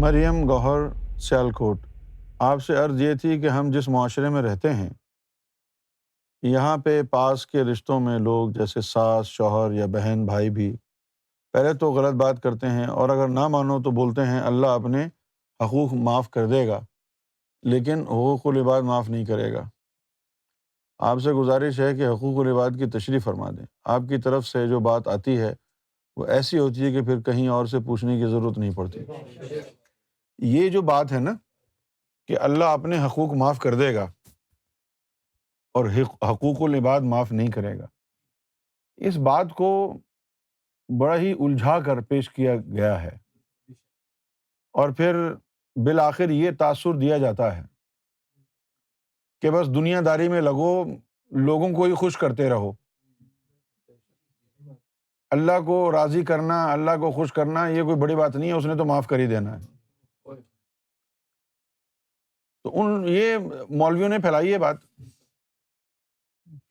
مریم گوہر سیالکوٹ، آپ سے عرض یہ تھی کہ ہم جس معاشرے میں رہتے ہیں یہاں پہ پاس کے رشتوں میں لوگ جیسے ساس، شوہر یا بہن بھائی بھی پہلے تو غلط بات کرتے ہیں، اور اگر نہ مانو تو بولتے ہیں اللہ اپنے حقوق معاف کر دے گا لیکن حقوق العباد معاف نہیں کرے گا۔ آپ سے گزارش ہے کہ حقوق العباد کی تشریح فرما دیں۔ آپ کی طرف سے جو بات آتی ہے وہ ایسی ہوتی ہے کہ پھر کہیں اور سے پوچھنے کی ضرورت نہیں پڑتی۔ یہ جو بات ہے نا کہ اللہ اپنے حقوق معاف کر دے گا اور حقوق العباد معاف نہیں کرے گا، اس بات کو بڑا ہی الجھا کر پیش کیا گیا ہے، اور پھر بالآخر یہ تاثر دیا جاتا ہے کہ بس دنیا داری میں لگو، لوگوں کو ہی خوش کرتے رہو۔ اللہ کو راضی کرنا، اللہ کو خوش کرنا یہ کوئی بڑی بات نہیں ہے، اس نے تو معاف کر ہی دینا ہے۔ تو یہ مولویوں نے پھیلائی ہے بات،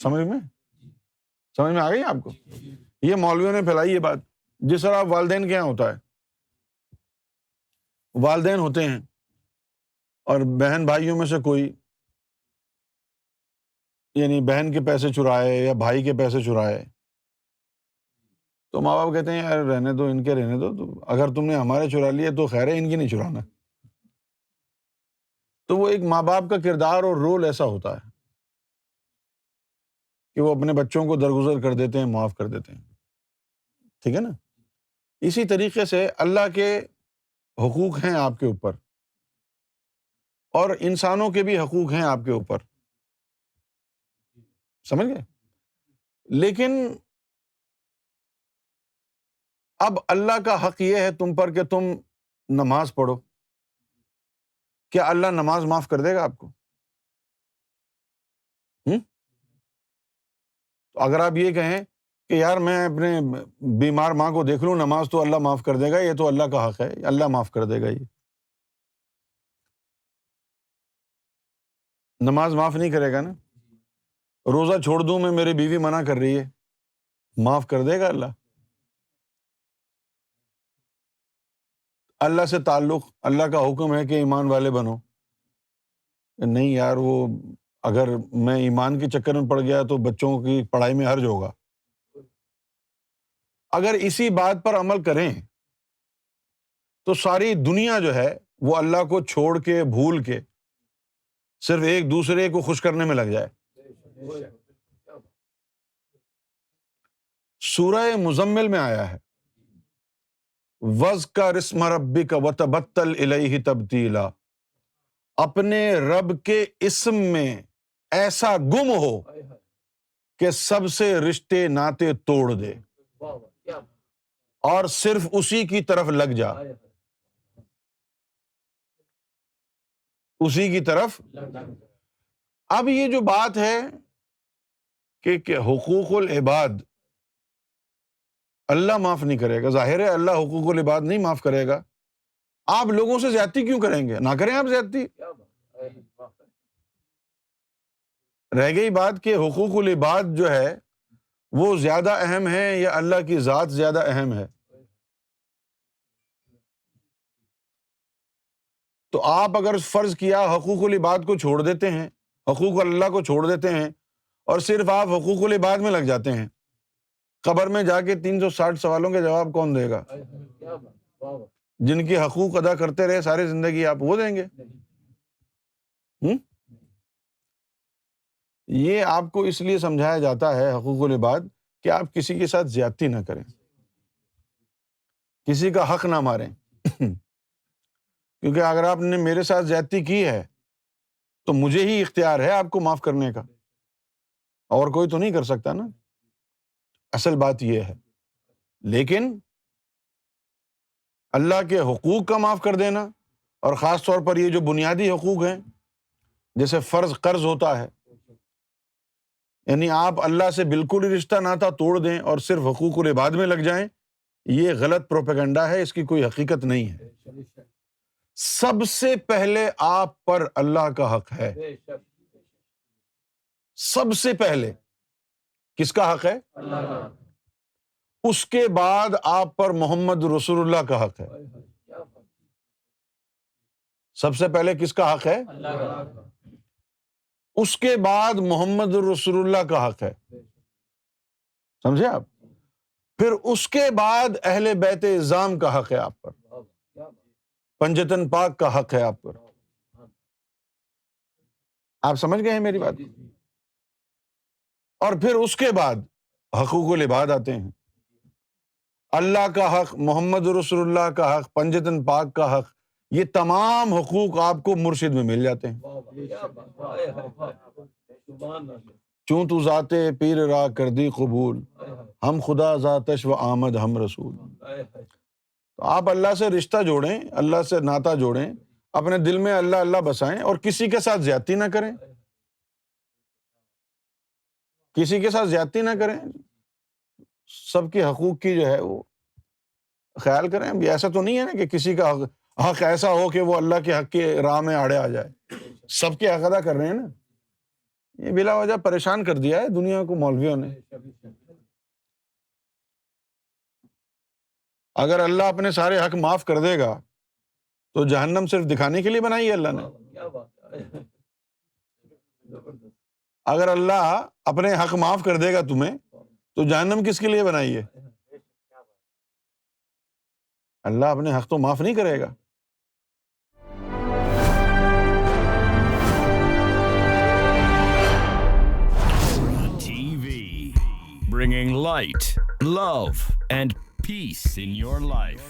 سمجھ میں آ گئی آپ کو؟ یہ مولویوں نے پھیلائی ہے بات، جس طرح والدین کے یہاں ہوتا ہے، والدین ہوتے ہیں اور بہن بھائیوں میں سے کوئی یعنی بہن کے پیسے چرائے یا بھائی کے پیسے چرائے تو ماں باپ کہتے ہیں یار رہنے دو، ان کے رہنے دو، تو اگر تم نے ہمارے چرا لیے تو خیر ہے، ان کی نہیں چرانا۔ تو وہ ایک ماں باپ کا کردار اور رول ایسا ہوتا ہے کہ وہ اپنے بچوں کو درگزر کر دیتے ہیں، معاف کر دیتے ہیں، ٹھیک ہے نا؟ اسی طریقے سے اللہ کے حقوق ہیں آپ کے اوپر، اور انسانوں کے بھی حقوق ہیں آپ کے اوپر، سمجھ گئے؟ لیکن اب اللہ کا حق یہ ہے تم پر کہ تم نماز پڑھو، کیا اللہ نماز معاف کر دے گا آپ کو؟ تو اگر آپ یہ کہیں کہ یار میں اپنے بیمار ماں کو دیکھ لوں، نماز تو اللہ معاف کر دے گا، یہ تو اللہ کا حق ہے، اللہ معاف کر دے گا، یہ نماز معاف نہیں کرے گا نا۔ روزہ چھوڑ دوں میں، میری بیوی منع کر رہی ہے، معاف کر دے گا اللہ؟ اللہ سے تعلق، اللہ کا حکم ہے کہ ایمان والے بنو، نہیں یار وہ اگر میں ایمان کے چکر میں پڑ گیا تو بچوں کی پڑھائی میں حرج ہوگا۔ اگر اسی بات پر عمل کریں تو ساری دنیا جو ہے وہ اللہ کو چھوڑ کے بھول کے صرف ایک دوسرے کو خوش کرنے میں لگ جائے۔ سورہ مزمل میں آیا ہے وَاذْكَرِ اسْمَ رَبِّكَ وَتَبَتَّلْ إِلَيْهِ تَبْتِيلًا، اپنے رب کے اسم میں ایسا گم ہو کہ سب سے رشتے ناطے توڑ دے اور صرف اسی کی طرف لگ جا، اسی کی طرف۔ اب یہ جو بات ہے کہ حقوق العباد اللہ معاف نہیں کرے گا، ظاہر ہے اللہ حقوق العباد نہیں معاف کرے گا، آپ لوگوں سے زیادتی کیوں کریں گے؟ نہ کریں آپ زیادتی۔ رہ گئی بات کہ حقوق العباد جو ہے وہ زیادہ اہم ہے یا اللہ کی ذات زیادہ اہم ہے؟ تو آپ اگر فرض کیا حقوق العباد کو چھوڑ دیتے ہیں، حقوق اللہ کو چھوڑ دیتے ہیں اور صرف آپ حقوق العباد میں لگ جاتے ہیں، قبر میں جا کے 360 سوالوں کے جواب کون دے گا؟ جن کے حقوق ادا کرتے رہے ساری زندگی آپ، وہ دیں گے؟ ہم؟ یہ آپ کو اس لیے سمجھایا جاتا ہے حقوق العباد کہ آپ کسی کے ساتھ زیادتی نہ کریں، کسی کا حق نہ ماریں کیونکہ اگر آپ نے میرے ساتھ زیادتی کی ہے تو مجھے ہی اختیار ہے آپ کو معاف کرنے کا، اور کوئی تو نہیں کر سکتا نا۔ اصل بات یہ ہے، لیکن اللہ کے حقوق کا معاف کر دینا، اور خاص طور پر یہ جو بنیادی حقوق ہیں جیسے فرض قرض ہوتا ہے، یعنی آپ اللہ سے بالکل ہی رشتہ ناتا توڑ دیں اور صرف حقوق العباد میں لگ جائیں، یہ غلط پروپیگنڈا ہے، اس کی کوئی حقیقت نہیں ہے۔ سب سے پہلے آپ پر اللہ کا حق ہے، سب سے پہلے کس کا حق ہے؟ اس کے بعد آپ پر محمد رسول اللہ کا حق ہے۔ سب سے پہلے کس کا حق ہے؟ اس کے بعد محمد رسول اللہ کا حق ہے، سمجھے آپ؟ پھر اس کے بعد اہل بیت اعظام کا حق ہے آپ پر، پنجتن پاک کا حق ہے آپ پر۔ آپ سمجھ گئے ہیں میری بات؟ اور پھر اس کے بعد حقوق العباد آتے ہیں، اللہ کا حق، محمد رسول اللہ کا حق، پنجتن پاک کا حق، یہ تمام حقوق آپ کو مرشد میں مل جاتے ہیں۔ چوں تو ذات پیر را کر دی قبول، ہم خدا ذاتش و آمد ہم رسول۔ تو آپ اللہ سے رشتہ جوڑیں، اللہ سے ناطہ جوڑیں، اپنے دل میں اللہ اللہ بسائیں، اور کسی کے ساتھ زیادتی نہ کریں، کسی کے ساتھ زیادتی نہ کریں، سب کے حقوق کی جو ہے وہ خیال کریں۔ اب ایسا تو نہیں ہے نا کہ کسی کا حق ایسا ہو کہ وہ اللہ کے حق کی راہ میں آڑے آ جائے، سب کے حق ادا کر رہے ہیں نا۔ یہ بلا وجہ پریشان کر دیا ہے دنیا کو مولویوں نے۔ اگر اللہ اپنے سارے حق معاف کر دے گا تو جہنم صرف دکھانے کے لیے بنائی ہے اللہ نے؟ اگر اللہ اپنے حق معاف کر دے گا تمہیں تو جہنم کس کے لیے بنائی ہے؟ اللہ اپنے حق تو معاف نہیں کرے گا۔ TV, bringing light, love, and peace in your life.